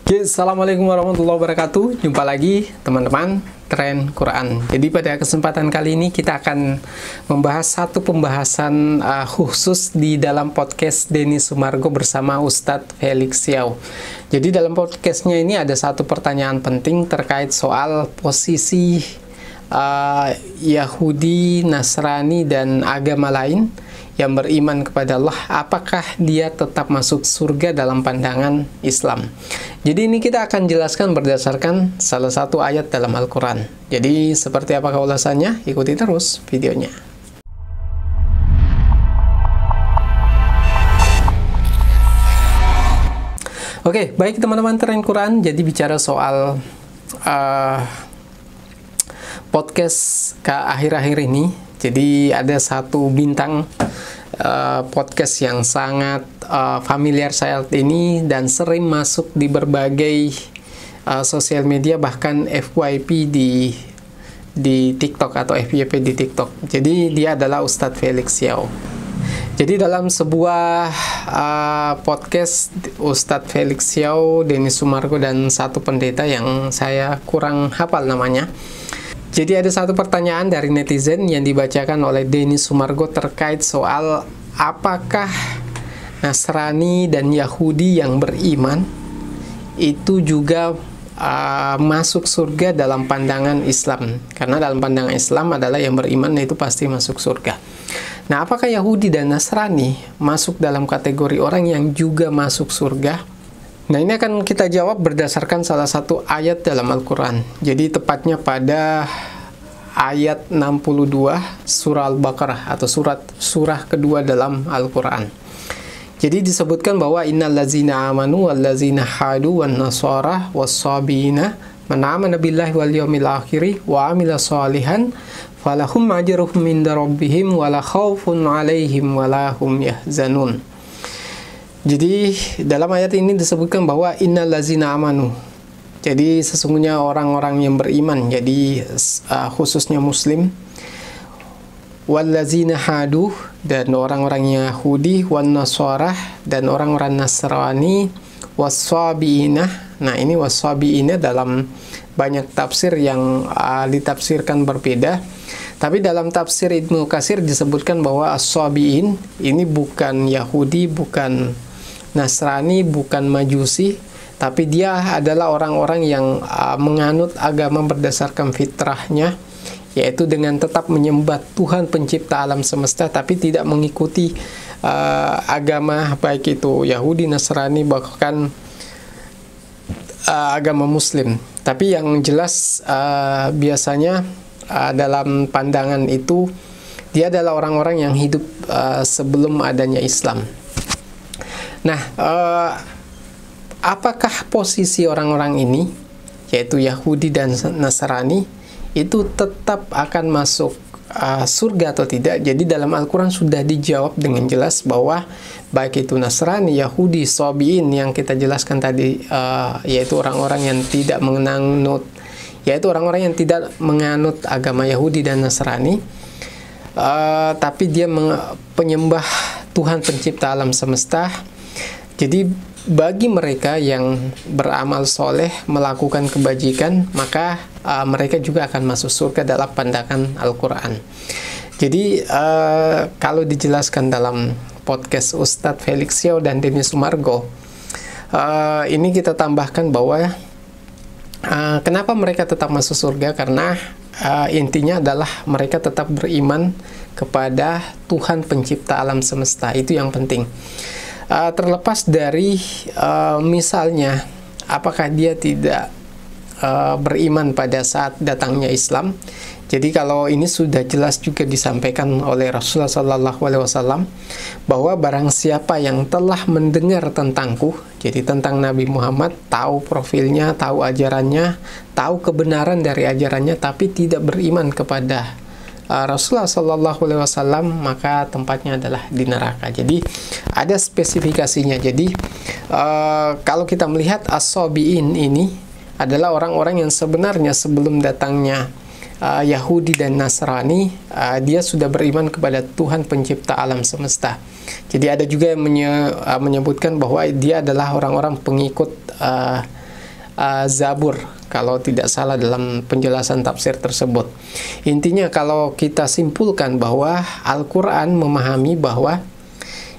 Oke, Assalamualaikum warahmatullahi wabarakatuh. Jumpa lagi teman-teman Tren Quran. Jadi pada kesempatan kali ini kita akan membahas satu pembahasan khusus di dalam podcast Denny Sumargo bersama Ustadz Felix Xiao. Jadi dalam podcastnya ini ada satu pertanyaan penting terkait soal posisi Yahudi, Nasrani, dan agama lain yang beriman kepada Allah, apakah dia tetap masuk surga dalam pandangan Islam. Jadi ini kita akan jelaskan berdasarkan salah satu ayat dalam Al-Quran. Jadi seperti apakah ulasannya? Ikuti terus videonya. Oke, baik teman-teman Tren Quran. Jadi bicara soal podcast ke akhir-akhir ini, jadi ada satu bintang podcast yang sangat familiar saat ini dan sering masuk di berbagai sosial media, bahkan FYP di TikTok atau FYP di TikTok. Jadi dia adalah Ustadz Felix Xiao. Jadi dalam sebuah podcast Ustadz Felix Xiao, Denny Sumargo, dan satu pendeta yang saya kurang hafal namanya. Jadi ada satu pertanyaan dari netizen yang dibacakan oleh Denny Sumargo terkait soal apakah Nasrani dan Yahudi yang beriman itu juga masuk surga dalam pandangan Islam. Karena dalam pandangan Islam adalah yang beriman itu pasti masuk surga. Nah, apakah Yahudi dan Nasrani masuk dalam kategori orang yang juga masuk surga? Nah, ini akan kita jawab berdasarkan salah satu ayat dalam Al-Quran. Jadi tepatnya pada ayat 62 surah Al-Baqarah atau surah kedua dalam Al-Quran. Jadi disebutkan bahwa innal ladzina amanu wal ladzina hadu wan nasara was-sabiina man amana billahi wal yawmil akhir wa amila shalihan falahum ajruhum inda rabbihim wala khaufun 'alaihim wala hum yahzanun. Jadi dalam ayat ini disebutkan bahwa innal ladzina amanu. Jadi sesungguhnya orang-orang yang beriman, jadi khususnya muslim, wal ladzina hadu, dan orang-orang Yahudi, wan nasara, dan orang-orang Nasrani, was-sabiina. Nah, ini was-sabiina dalam banyak tafsir yang ditafsirkan berbeda. Tapi dalam tafsir Ibnu Katsir disebutkan bahwa as-sabiin ini bukan Yahudi, bukan Nasrani, bukan Majusi, tapi dia adalah orang-orang yang menganut agama berdasarkan fitrahnya, yaitu dengan tetap menyembah Tuhan pencipta alam semesta, tapi tidak mengikuti agama baik itu Yahudi, Nasrani, bahkan agama Muslim. Tapi yang jelas biasanya dalam pandangan itu dia adalah orang-orang yang hidup sebelum adanya Islam. Nah, apakah posisi orang-orang ini, yaitu Yahudi dan Nasrani, itu tetap akan masuk surga atau tidak? Jadi dalam Al-Quran sudah dijawab dengan jelas bahwa baik itu Nasrani, Yahudi, Sabiin yang kita jelaskan tadi, yaitu orang-orang yang tidak menganut, yaitu orang-orang yang tidak menganut agama Yahudi dan Nasrani, tapi dia penyembah Tuhan pencipta alam semesta. Jadi bagi mereka yang beramal soleh, melakukan kebajikan, maka mereka juga akan masuk surga dalam pandangan Al-Quran. Jadi kalau dijelaskan dalam podcast Ustadz Felix Xiao dan Denny Sumargo, ini kita tambahkan bahwa kenapa mereka tetap masuk surga, karena intinya adalah mereka tetap beriman kepada Tuhan pencipta alam semesta. Itu yang penting. Terlepas dari misalnya apakah dia tidak beriman pada saat datangnya Islam. Jadi kalau ini sudah jelas juga disampaikan oleh Rasulullah SAW bahwa barang siapa yang telah mendengar tentangku, jadi tentang Nabi Muhammad, tahu profilnya, tahu ajarannya, tahu kebenaran dari ajarannya, tapi tidak beriman kepada Rasulullah SAW, maka tempatnya adalah di neraka. Jadi ada spesifikasinya. Jadi kalau kita melihat as-sabiin ini adalah orang-orang yang sebenarnya sebelum datangnya Yahudi dan Nasrani, dia sudah beriman kepada Tuhan pencipta alam semesta. Jadi ada juga yang menyebutkan bahwa dia adalah orang-orang pengikut Zabur, kalau tidak salah dalam penjelasan tafsir tersebut. Intinya kalau kita simpulkan bahwa Al-Quran memahami bahwa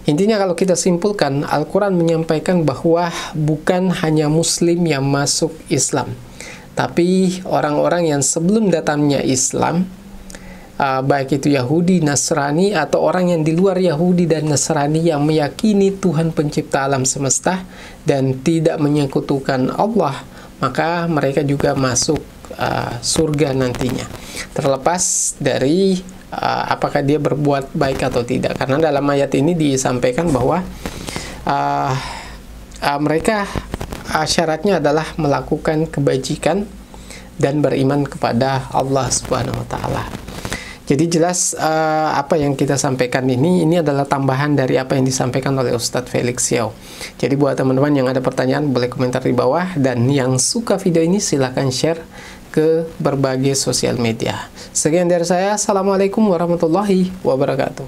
kalau kita simpulkan, Al-Quran menyampaikan bahwa bukan hanya Muslim yang masuk Islam, tapi orang-orang yang sebelum datangnya Islam, baik itu Yahudi, Nasrani, atau orang yang di luar Yahudi dan Nasrani yang meyakini Tuhan pencipta alam semesta dan tidak menyekutukan Allah, maka mereka juga masuk surga nantinya, terlepas dari apakah dia berbuat baik atau tidak. Karena dalam ayat ini disampaikan bahwa mereka syaratnya adalah melakukan kebajikan dan beriman kepada Allah Subhanahu wa Ta'ala. Jadi jelas apa yang kita sampaikan ini adalah tambahan dari apa yang disampaikan oleh Ustadz Felix Xiao. Jadi buat teman-teman yang ada pertanyaan boleh komentar di bawah, dan yang suka video ini silahkan share ke berbagai sosial media. Sekian dari saya. Assalamualaikum warahmatullahi wabarakatuh.